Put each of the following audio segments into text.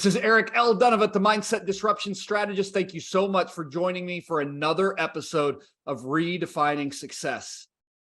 This is Eric L. Dunavant, the Mindset Disruption Strategist. Thank you so much for joining me for another episode of Redefining Success.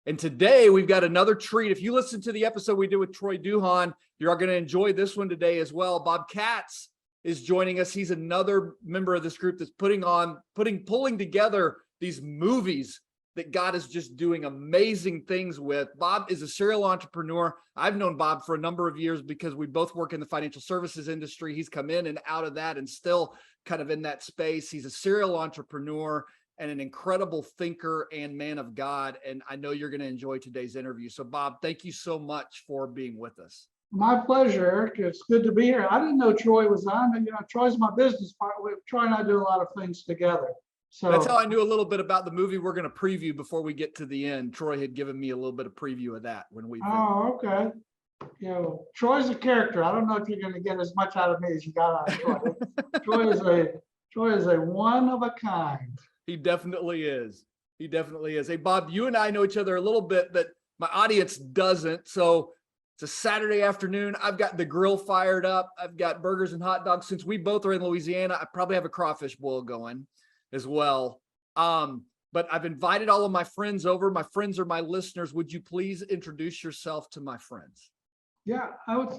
And today we've got another treat. If you listen to the episode we did with Troy Duhon, you're going to enjoy this one today as well. Bob Katz is joining us. He's another member of this group that's pulling together these movies that God is just doing amazing things with. Bob is a serial entrepreneur. I've known Bob for a number of years because we both work in the financial services industry. He's come in and out of that and still kind of in that space. He's a serial entrepreneur and an incredible thinker and man of God. And I know you're going to enjoy today's interview. So Bob, thank you so much for being with us. My pleasure, Eric. It's good to be here. I didn't know Troy was on. Troy's my business partner. Troy and I do a lot of things together. So that's how I knew a little bit about the movie we're going to preview before we get to the end. Troy had given me a little bit of preview of that when we. Oh, okay. Troy's a character. I don't know if you're going to get as much out of me as you got out of Troy. Troy is a one of a kind. He definitely is. He definitely is. Hey, Bob, you and I know each other a little bit, but my audience doesn't. So it's a Saturday afternoon. I've got the grill fired up. I've got burgers and hot dogs. Since we both are in Louisiana, I probably have a crawfish boil going as well. But I've invited all of my friends over. My friends are my listeners. Would you please introduce yourself to my friends? Yeah, I'm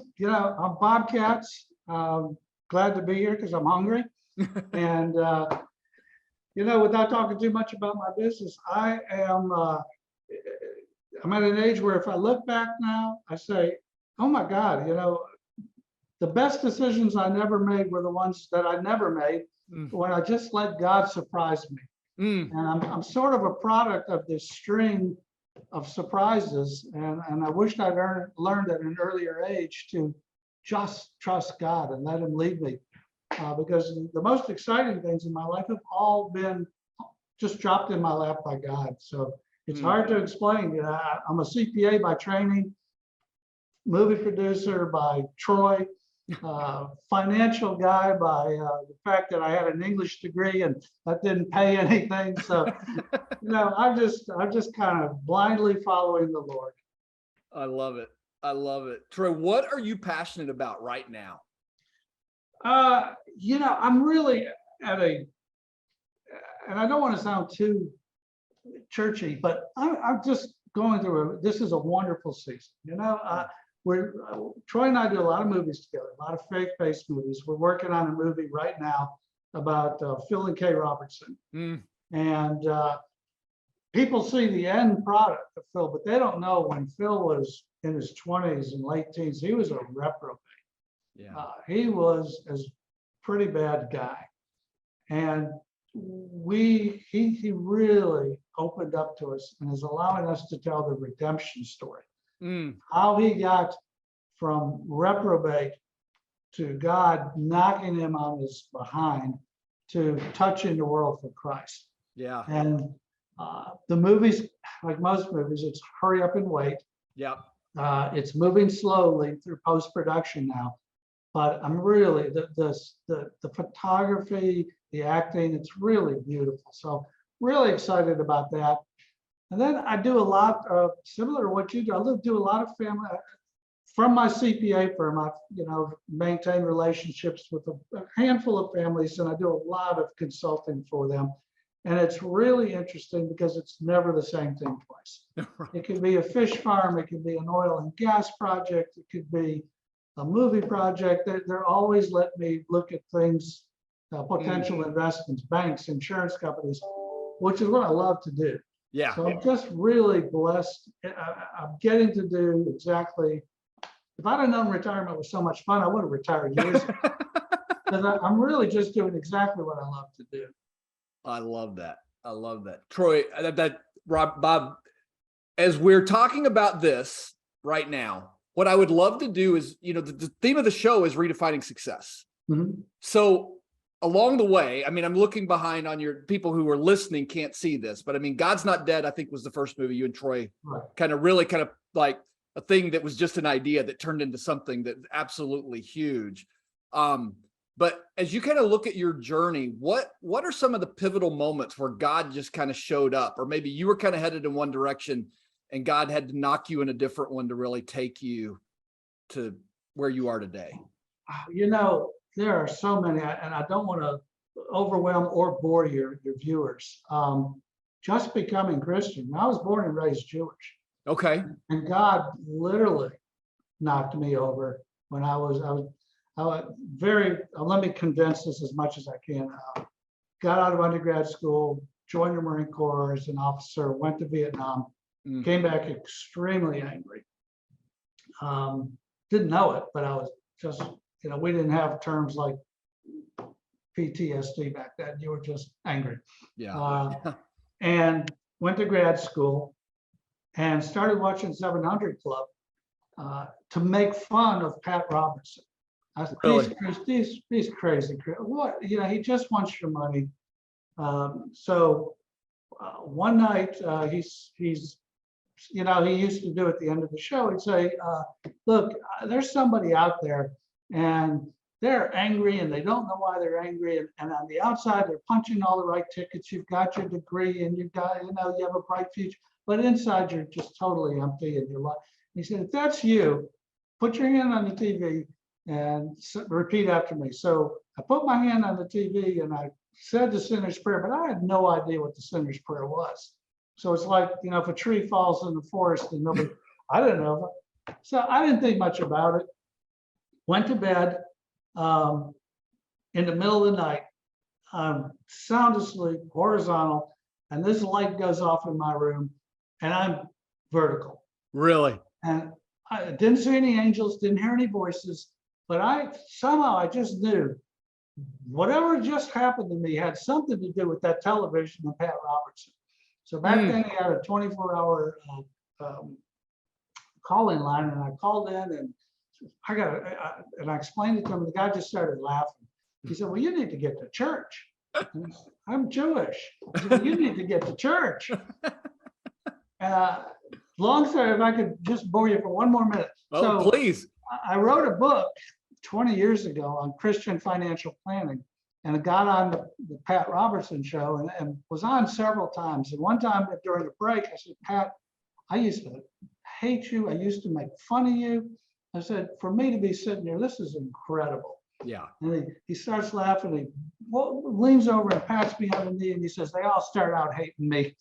Bob Katz. Glad to be here because I'm hungry. And, without talking too much about my business, I'm at an age where if I look back now, I say, oh my God, the best decisions I never made were the ones that I never made when I just let God surprise me. And I'm sort of a product of this string of surprises. And I wished I'd learned at an earlier age to just trust God and let him lead me. Because the most exciting things in my life have all been just dropped in my lap by God. So it's hard to explain. I'm a CPA by training, movie producer by Troy, financial guy by the fact that I had an English degree and that didn't pay anything. So, I'm just kind of blindly following the Lord. I love it. I love it. Troy, what are you passionate about right now? I'm really and I don't want to sound too churchy, but I'm just going through this is a wonderful season. Troy and I do a lot of movies together, a lot of faith-based movies. We're working on a movie right now about Phil and Kay Robertson. And people see the end product of Phil, but they don't know when Phil was in his 20s and late teens, he was a reprobate. Yeah. He was a pretty bad guy. And he really opened up to us and is allowing us to tell the redemption story. How he got from reprobate to God knocking him on his behind to touching the world for Christ. Yeah. And the movies, like most movies, it's hurry up and wait. Yep. It's moving slowly through post-production now. But I'm really the photography, the acting, it's really beautiful. So really excited about that. And then I do a lot of similar to what you do. I do a lot of family from my CPA firm. I maintain relationships with a handful of families, and I do a lot of consulting for them. And it's really interesting because it's never the same thing twice. It could be a fish farm, it could be an oil and gas project, it could be a movie project. They're always letting me look at things, potential investments, banks, insurance companies, which is what I love to do. Yeah. So I'm just really blessed. I'm getting to do exactly. If I'd have known retirement was so much fun, I would have retired years ago. Because I'm really just doing exactly what I love to do. I love that. I love that. Troy, Bob, as we're talking about this right now, what I would love to do is, the theme of the show is redefining success. So along the way, I'm looking behind on your people who are listening can't see this, but God's Not Dead, I think was the first movie you and Troy kind of like a thing that was just an idea that turned into something that's absolutely huge. But as you kind of look at your journey, what are some of the pivotal moments where God just kind of showed up, or maybe you were kind of headed in one direction and God had to knock you in a different one to really take you to where you are today? there are so many, and I don't want to overwhelm or bore your viewers. Just becoming Christian. I was born and raised Jewish, Okay. and God literally knocked me over when I was very. Let me condense this as much as I can. Got out of undergrad school, joined the Marine Corps as an officer, went to Vietnam, came back extremely angry. Didn't know it, but I was just, we didn't have terms like PTSD back then. You were just angry. Yeah. And went to grad school and started watching 700 Club to make fun of Pat Robertson. I said, Really? He's crazy. What? He just wants your money. So one night he used to do at the end of the show, he'd say, look, there's somebody out there and they're angry and they don't know why they're angry. And on the outside, they're punching all the right tickets. You've got your degree and you've got, you have a bright future, but inside you're just totally empty in your life. He said, if that's you, put your hand on the TV and repeat after me. So I put my hand on the TV and I said the sinner's prayer, but I had no idea what the sinner's prayer was. So it's like, if a tree falls in the forest and nobody, I didn't know. So I didn't think much about it. Went to bed in the middle of the night, sound asleep, horizontal, and this light goes off in my room and I'm vertical. Really? And I didn't see any angels, didn't hear any voices, but I just knew whatever just happened to me had something to do with that television and Pat Robertson. So back then he had a 24-hour call-in line, and I called in and I explained it to him. The guy just started laughing. He said, well, you need to get to church. And I said, I'm Jewish. I said, well, you need to get to church. Long story, if I could just bore you for one more minute. Oh, so please. I wrote a book 20 years ago on Christian financial planning, and I got on the Pat Robertson show and was on several times. And one time during a break, I said, Pat, I used to hate you. I used to make fun of you. I said, for me to be sitting here, this is incredible. Yeah. And he starts laughing. He leans over and pats me on the knee and he says, they all start out hating me.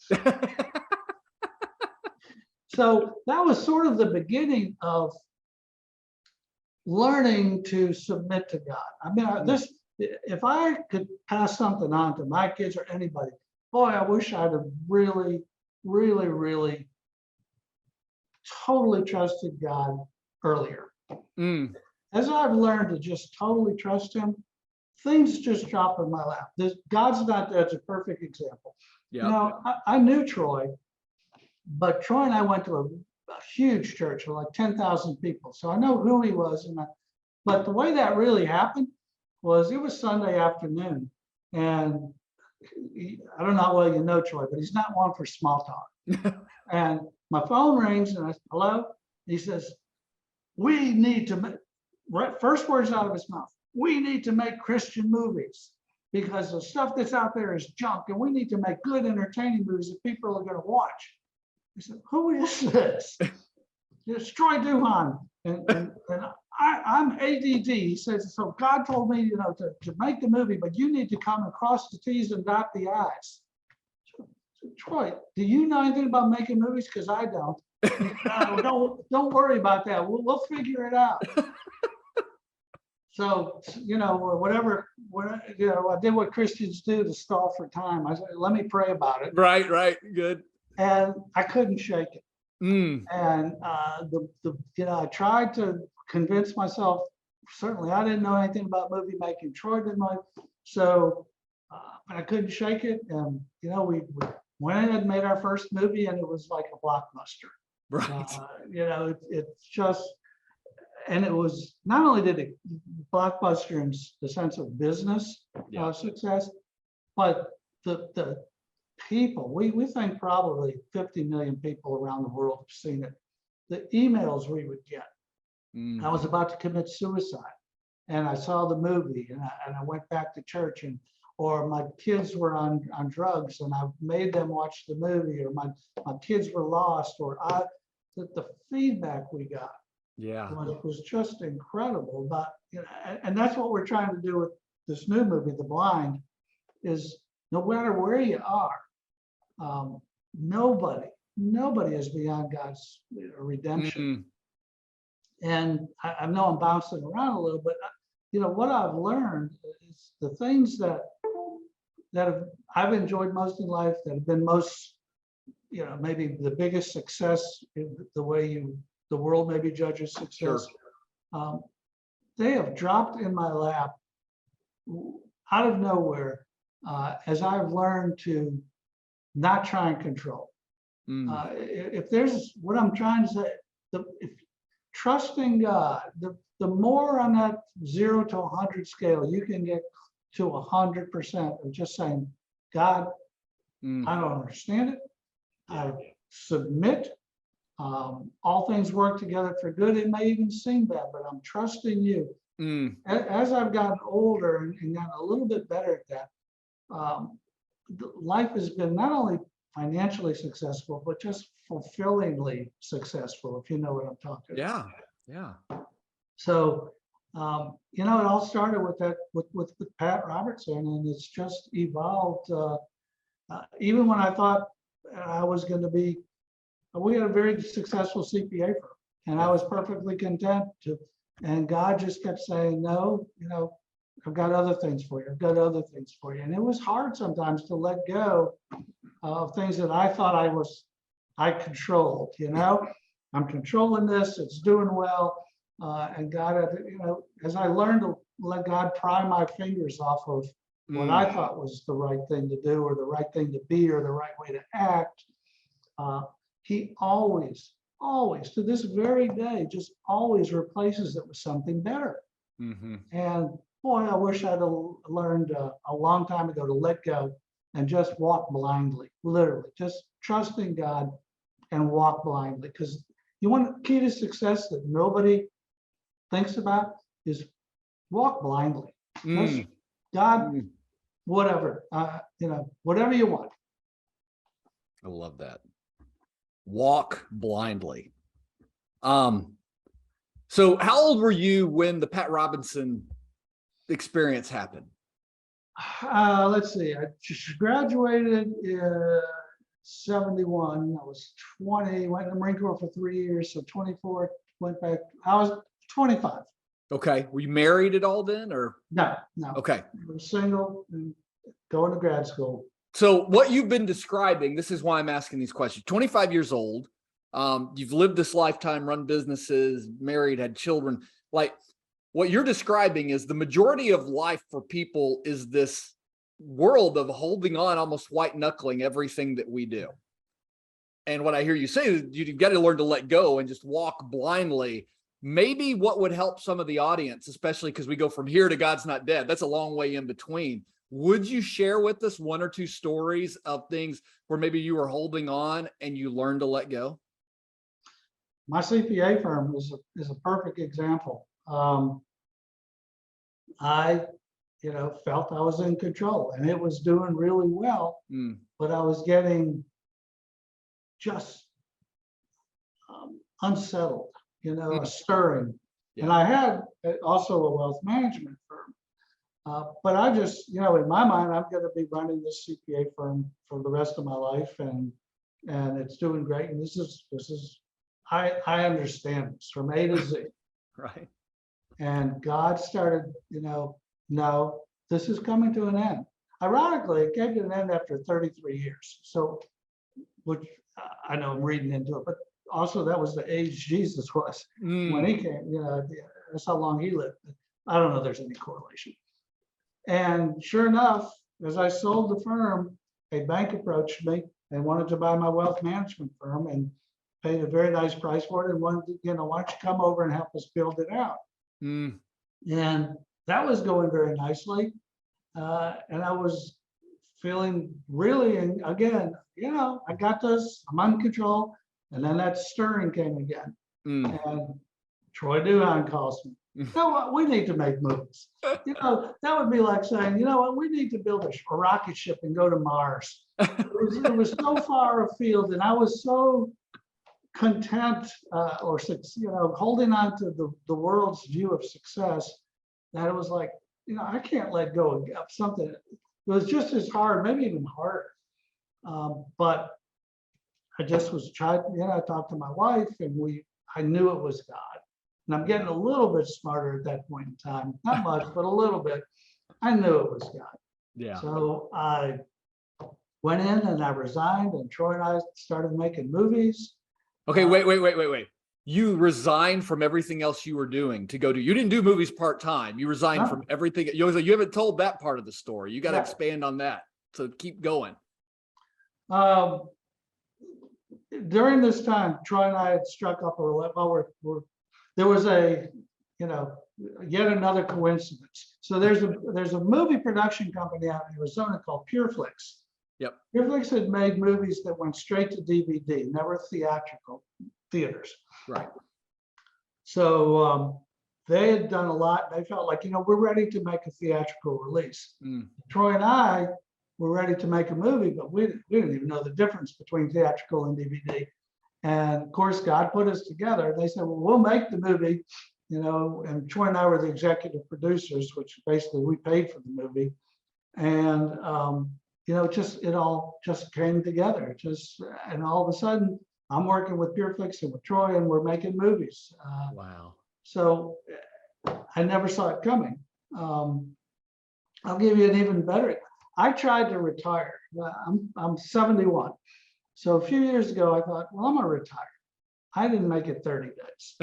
So that was sort of the beginning of learning to submit to God. I mean, if I could pass something on to my kids or anybody, boy, I wish I'd have really, really, really totally trusted God earlier. As I've learned to just totally trust him, things just drop in my lap. God's not, that's a perfect example. Yeah. I knew Troy, but Troy and I went to a huge church with like 10,000 people. So I know who he was. But the way that really happened was it was Sunday afternoon. And I don't know how well you know Troy, but he's not one for small talk. And my phone rings and I said, hello? He says, we need to make, first words out of his mouth, we need to make Christian movies because the stuff that's out there is junk and we need to make good entertaining movies that people are going to watch. I said, who is this? It's Troy Duhon. And I'm ADD. He says, so God told me, to make the movie, but you need to come and cross the T's and dot the I's. So, Troy, do you know anything about making movies? Because I don't. Don't worry about that. We'll figure it out. So, I did what Christians do to stall for time. I said, let me pray about it. Right. Good. And I couldn't shake it. And I tried to convince myself. Certainly, I didn't know anything about movie making. Troy didn't know. So, but I couldn't shake it. And we went ahead and made our first movie, and it was like a blockbuster. Right. It's just, and it was not only did it blockbuster in the sense of business success, but the people, we think probably 50 million people around the world have seen it. The emails we would get. I was about to commit suicide and I saw the movie and I went back to church, or my kids were on drugs and I made them watch the movie, or my kids were lost, or the feedback we got Yeah. was just incredible. But you know, and that's what we're trying to do with this new movie, The Blind, is no matter where you are, nobody is beyond God's redemption. And I know I'm bouncing around a little, but you know what I've learned is the things that I've enjoyed most in life, that have been most, you know, maybe the biggest success in the way the world maybe judges success. Sure. They have dropped in my lap out of nowhere as I've learned to not try and control. If there's what I'm trying to say, if trusting God, the more on that 0 to 100 scale you can get to 100% of just saying, God, I don't understand it. I submit. All things work together for good. It may even seem bad, but I'm trusting you. As I've gotten older and gotten a little bit better at that, life has been not only financially successful, but just fulfillingly successful, if you know what I'm talking about. Yeah. So, you know, it all started with that, with Pat Robertson, and it's just evolved. Even when I thought I was going to be, we had a very successful CPA firm, and I was perfectly content to, and God just kept saying, no, you know, I've got other things for you. I've got other things for you. And it was hard sometimes to let go of things that I thought I controlled, you know, I'm controlling this, it's doing well. And God, you know, as I learned to let God pry my fingers off of what I thought was the right thing to do, or the right thing to be, or the right way to act, he always, to this very day, just always replaces it with something better. And boy, I wish I'd have learned a long time ago to let go and just walk blindly, literally, just trusting God and walk blindly. Because you want the key to success that nobody thinks about is walk blindly. Just God, whatever, you know, whatever you want. I love that. Walk blindly. So how old were you when the Pat Robinson experience happened? Let's see, I just graduated in 71. I was 20, went in the Marine Corps for 3 years, so 24, went back. I was 25. Okay. Were you married at all then, or? No. Okay. I was single and going to grad school. So what you've been describing, this is why I'm asking these questions. 25 years old, you've lived this lifetime, run businesses, married, had children. Like, what you're describing is the majority of life for people is this world of holding on, almost white knuckling everything that we do. And what I hear you say is you've got to learn to let go and just walk blindly. Maybe what would help some of the audience, especially because we go from here to God's not dead, that's a long way in between. Would you share with us 1 or 2 stories of things where maybe you were holding on and you learned to let go? My CPA firm is a perfect example. I, you know, felt I was in control, and it was doing really well, but I was getting just unsettled, you know, a stirring. And I had also a wealth management firm. But I just, you know, in my mind, I'm going to be running this CPA firm for the rest of my life, and it's doing great. And this is, I understand this from A to Z. Right. And God started, you know, no, this is coming to an end. Ironically, it came to an end after 33 years. So, which I know I'm reading into it, but also that was the age Jesus was when he came, you know, that's how long he lived. I don't know if there's any correlation. And sure enough, as I sold the firm, a bank approached me and wanted to buy my wealth management firm and paid a very nice price for it and wanted to, you know, why don't you come over and help us build it out? And that was going very nicely. And I was feeling really, and again, you know, I got this, I'm in control. And then that stirring came again. And Troy Duhon calls me. You know what? We need to make moves. You know, that would be like saying, you know what? We need to build a rocket ship and go to Mars. It was so far afield, and I was so content or holding on to the world's view of success, that it was like, I can't let go of something. It was just as hard, maybe even harder. But I just was trying, I talked to my wife, and I knew it was God. And I'm getting a little bit smarter at that point in time. Not much, but a little bit. I knew it was God. Yeah. So I went in and I resigned, and Troy and I started making movies. Okay, wait. You resigned from everything else you were doing to go to, you didn't do movies part-time. You resigned from everything. You haven't told that part of the story. You got to expand on that. So keep going. During this time, Troy and I had struck up there was yet another coincidence. So there's a movie production company out in Arizona called PureFlix. Yep. PureFlix had made movies that went straight to DVD, never theatrical theaters. Right. So they had done a lot. They felt like, we're ready to make a theatrical release. Troy and I were ready to make a movie, but we didn't even know the difference between theatrical and DVD. And of course, God put us together. They said, well, we'll make the movie, and Troy and I were the executive producers, which basically we paid for the movie. And, it all just came together. And all of a sudden, I'm working with PureFlix and with Troy, and we're making movies. Wow. So I never saw it coming. I'll give you an even better. I tried to retire. I'm 71. So a few years ago, I thought, well, I'm gonna retire. I didn't make it 30 days.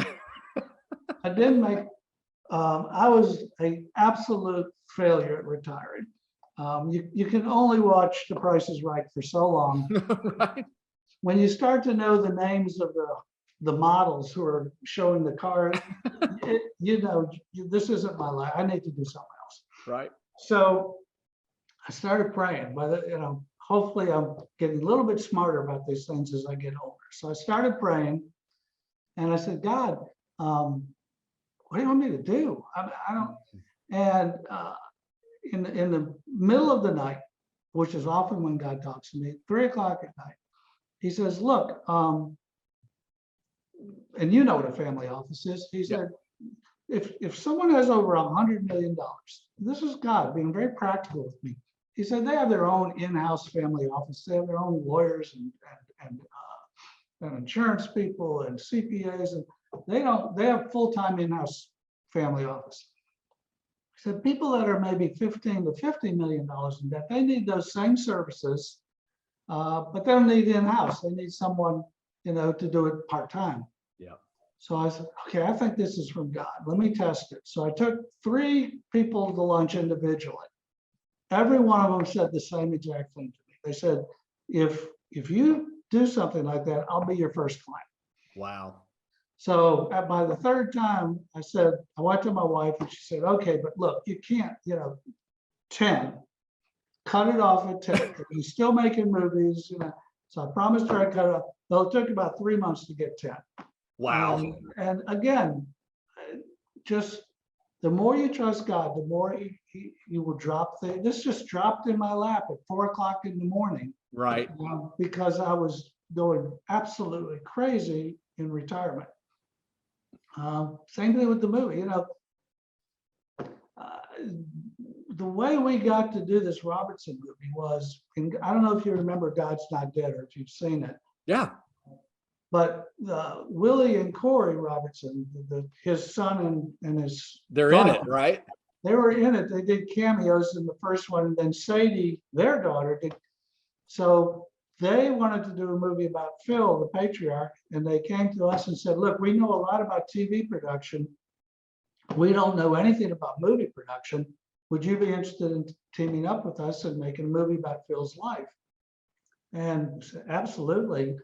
I didn't make, I was an absolute failure at retiring. You can only watch The Price is Right for so long. Right. When you start to know the names of the models who are showing the car, this isn't my life. I need to do something else. Right. So I started praying, but hopefully I'm getting a little bit smarter about these things as I get older. So I started praying, and I said, God, what do you want me to do? I don't. And in the middle of the night, which is often when God talks to me, 3 o'clock at night, he says, look, and you know what a family office is. He said, if someone has over $100 million, this is God being very practical with me. He said they have their own in-house family office. They have their own lawyers and insurance people and CPAs, and they have full-time in-house family office. He said people that are maybe $15 to $50 million in debt, they need those same services, but they don't need in-house. They need someone, to do it part-time. Yeah. So I said, okay, I think this is from God. Let me test it. So I took 3 people to lunch individually. Every one of them said the same exact thing to me. They said, if you do something like that, I'll be your first client. Wow. So by the 3rd time, I went to my wife, and she said, okay, but look, you can't, 10, cut it off at 10. He's still making movies, So I promised her I'd cut it off. Well, it took about 3 months to get 10. Wow. And again, just the more you trust God, the more you will drop things. This just dropped in my lap at 4 o'clock in the morning. Right. Because I was going absolutely crazy in retirement. Same thing with the movie. The way we got to do this Robertson movie was, and I don't know if you remember God's Not Dead or if you've seen it. Yeah. But Willie and Corey Robertson, his son and his They're daughter, in it, right? They were in it. They did cameos in the first one, and then Sadie, their daughter, did. So they wanted to do a movie about Phil, the patriarch, and they came to us and said, look, we know a lot about TV production. We don't know anything about movie production. Would you be interested in teaming up with us and making a movie about Phil's life? And absolutely.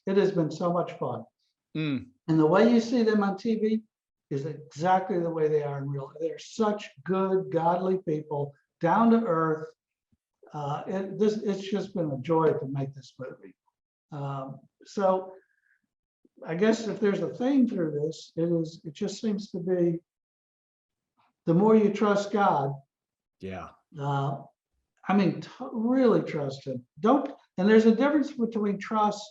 It has been so much fun. And the way you see them on TV is exactly the way they are in real life. They're such good, godly people, down to earth. It's just been a joy to make this movie. So I guess if there's a theme through this, it just seems to be the more you trust God. Yeah. Really trust him. And there's a difference between trust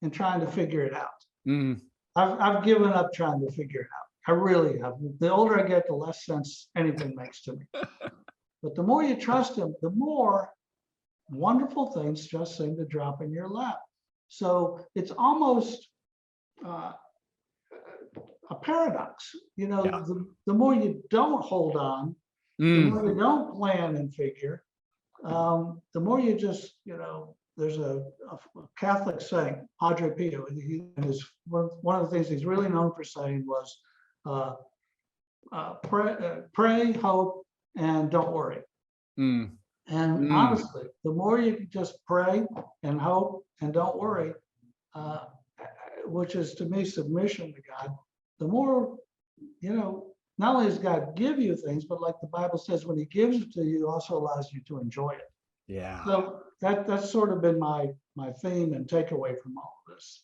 in trying to figure it out. Mm. I've given up trying to figure it out. I really have. The older I get, the less sense anything makes to me. But the more you trust him, the more wonderful things just seem to drop in your lap. So it's almost a paradox. You know, Yeah. the more you don't hold on, the Mm. more you don't plan and figure, the more you just, you know, there's a Catholic saying, Padre Pio, and one of the things he's really known for saying was, pray, hope, and don't worry. Mm. And Mm. honestly, the more you just pray and hope and don't worry, which is to me submission to God, the more, you know, not only does God give you things, but like the Bible says, when he gives it to you, he also allows you to enjoy it. Yeah. So that's sort of been my theme and takeaway from all of this.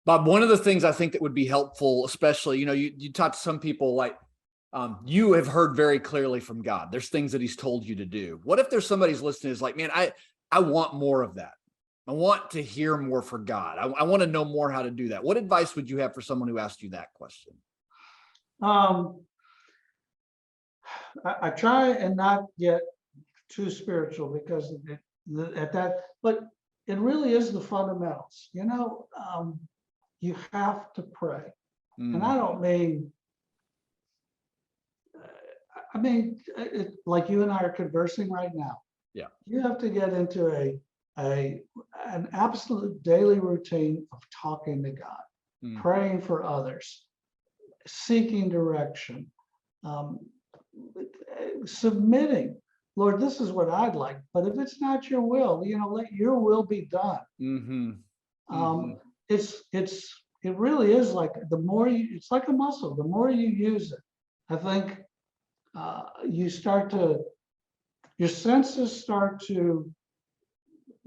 Bob, one of the things I think that would be helpful, especially, you know, you talk to some people like, you have heard very clearly from God. There's things that he's told you to do. What if there's somebody's listening is like, man, I want more of that. I want to hear more for God. I want to know more how to do that. What advice would you have for someone who asked you that question? I try and not get too spiritual because at that, but it really is the fundamentals. You know, you have to pray, and I don't mean. I mean, like you and I are conversing right now. Yeah. You have to get into an absolute daily routine of talking to God, praying for others, seeking direction, submitting. Lord, this is what I'd like, but if it's not your will, you know, let your will be done. It really is like the more it's like a muscle. The more you use it, I think your senses start to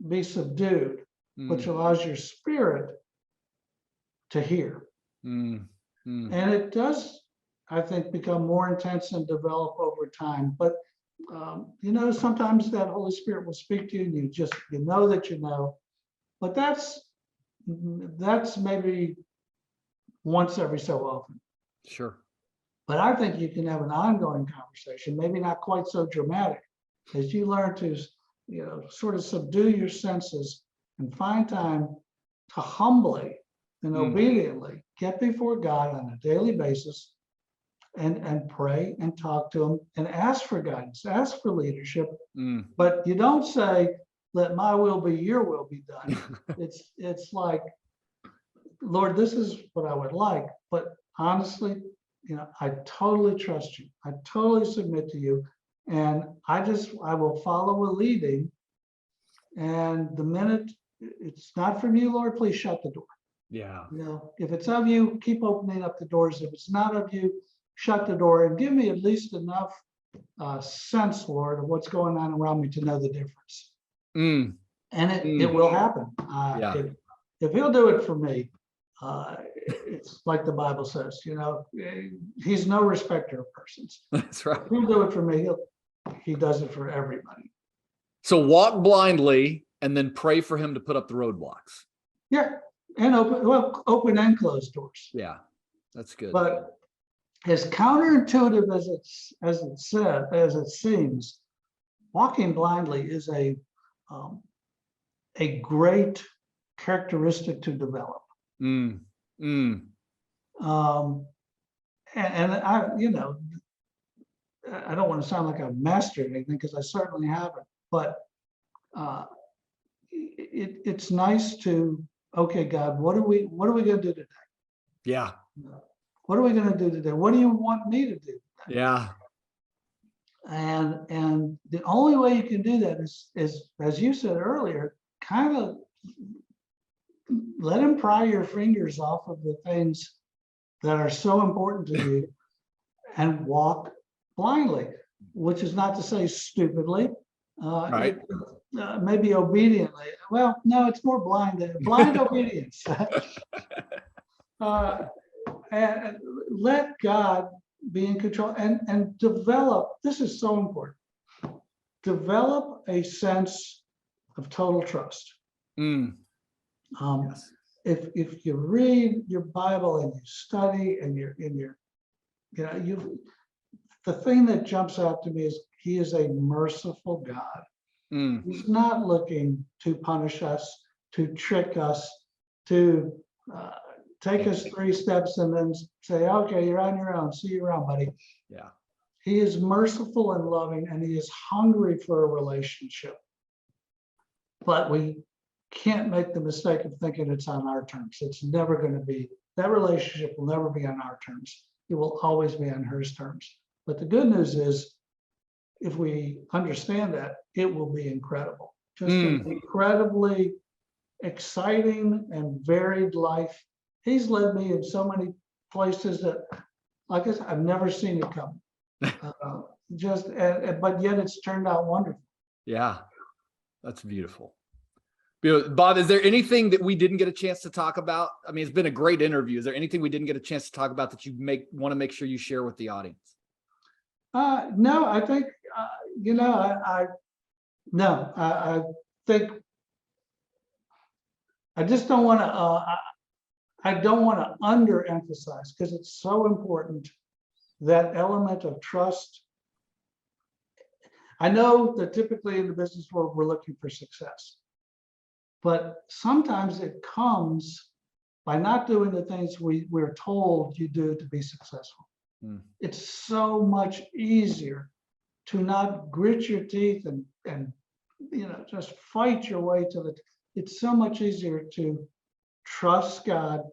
be subdued, which allows your spirit to hear. And it does, I think, become more intense and develop over time. But you know, sometimes that Holy Spirit will speak to you and you know that you know, but that's maybe once every so often. Sure. But I think you can have an ongoing conversation, maybe not quite so dramatic, as you learn to, you know, sort of subdue your senses and find time to humbly and obediently get before God on a daily basis and pray and talk to him and ask for guidance, ask for leadership. But you don't say, let my will be your will be done. It's like, Lord, this is what I would like, but honestly, you know, I totally trust you. I totally submit to you. And I will follow a leading. And the minute it's not from you, Lord, please shut the door. Yeah. You know, if it's of you, keep opening up the doors. If it's not of you, shut the door and give me at least enough sense, Lord, of what's going on around me to know the difference. And it will happen. If he'll do it for me, it's like the Bible says, you know, he's no respecter of persons. That's right. If he'll do it for me, he does it for everybody. So walk blindly and then pray for him to put up the roadblocks. Yeah. And open and close doors. Yeah, that's good. But as counterintuitive as it seems, walking blindly is a great characteristic to develop. And I, you know, I don't want to sound like I've mastered anything because I certainly haven't, but it's nice to, okay, God, what are we going to do today? Yeah. What are we going to do today? What do you want me to do today? Yeah. And the only way you can do that is, as you said earlier, kind of let him pry your fingers off of the things that are so important to you and walk blindly, which is not to say stupidly, Right. maybe obediently. Well, no, it's more blind obedience. And let God be in control and develop, this is so important, develop a sense of total trust. Yes. if you read your Bible and you study and the thing that jumps out to me is he is a merciful God. Mm. He's not looking to punish us, to trick us, to take us 3 steps and then say, okay, you're on your own. See you around, buddy. Yeah. He is merciful and loving, and he is hungry for a relationship. But we can't make the mistake of thinking it's on our terms. It's never going to be, that relationship will never be on our terms. It will always be on his terms. But the good news is, if we understand that, it will be incredible. Just an incredibly exciting and varied life. He's led me in so many places that, like I said, I've never seen it come. But yet it's turned out wonderful. Yeah, that's beautiful. Bob, is there anything that we didn't get a chance to talk about? I mean, it's been a great interview. Is there anything we didn't get a chance to talk about that you want to make sure you share with the audience? No, I think, I think I just don't want to, I don't want to underemphasize, because it's so important, that element of trust. I know that typically in the business world, we're looking for success, but sometimes it comes by not doing the things we're told you do to be successful. It's so much easier to not grit your teeth and just fight your way to the. It's so much easier to trust God,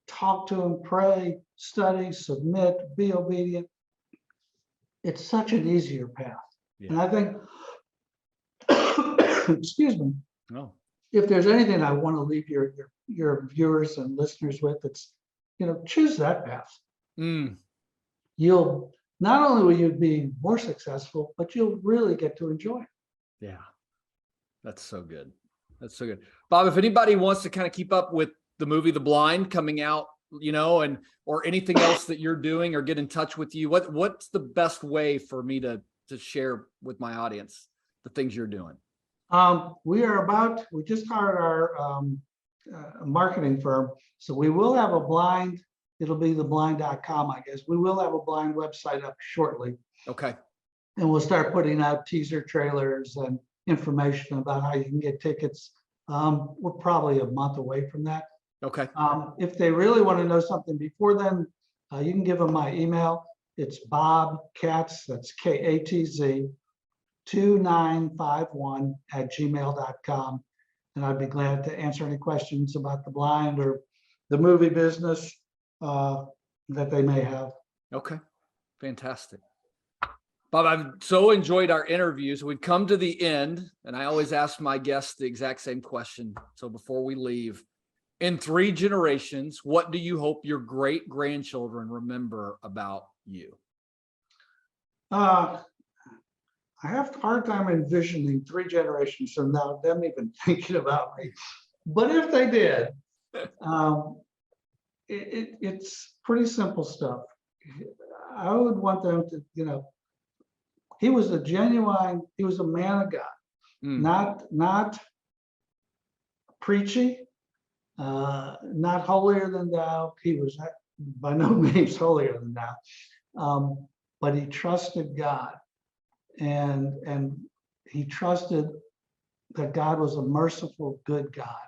talk to him, pray, study, submit, be obedient. It's such an easier path. Yeah. And I think, excuse me, if there's anything I want to leave your viewers and listeners with, it's, choose that path. You'll, not only will you be more successful, but you'll really get to enjoy it. Yeah, that's so good. That's so good. Bob, if anybody wants to kind of keep up with the movie The Blind coming out, or anything else that you're doing, or get in touch with you, what's the best way for me to share with my audience the things you're doing? We just hired our marketing firm. So we will have a blind, it'll be theblind.com, I guess. We will have a blind website up shortly. Okay. And we'll start putting out teaser trailers and information about how you can get tickets. We're probably a month away from that. Okay. If they really want to know something before then, you can give them my email. It's Bob Katz, that's Katz, 2951@gmail.com. And I'd be glad to answer any questions about the blind or the movie business that they may have. Okay, fantastic. Bob, I've so enjoyed our interviews. We've come to the end, and I always ask my guests the exact same question. So before we leave, in 3 generations, what do you hope your great-grandchildren remember about you? I have a hard time envisioning 3 generations from now, them even thinking about me. But if they did, it's pretty simple stuff. I would want them to, he was a man of God, not preachy, not holier than thou. He was by no means holier than thou, but he trusted God, and he trusted that God was a merciful, good God.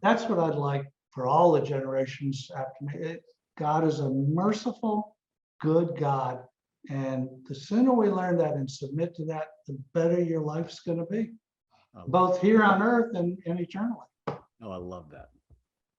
That's what I'd like for all the generations after me. God is a merciful, good God. And the sooner we learn that and submit to that, the better your life's going to be, both here on earth and eternally. Oh, I love that.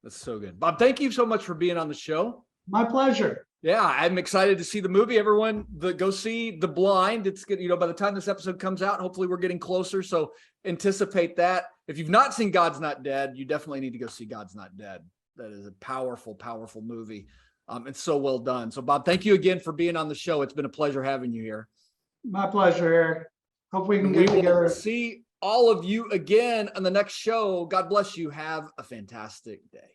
That's so good. Bob, thank you so much for being on the show. My pleasure. Yeah, I'm excited to see the movie. Everyone, go see The Blind. It's good. By the time this episode comes out, hopefully we're getting closer. So anticipate that. If you've not seen God's Not Dead, you definitely need to go see God's Not Dead. That is a powerful, powerful movie. It's so well done. So Bob, thank you again for being on the show. It's been a pleasure having you here. My pleasure, Eric. Hope we can get together. See all of you again on the next show. God bless you. Have a fantastic day.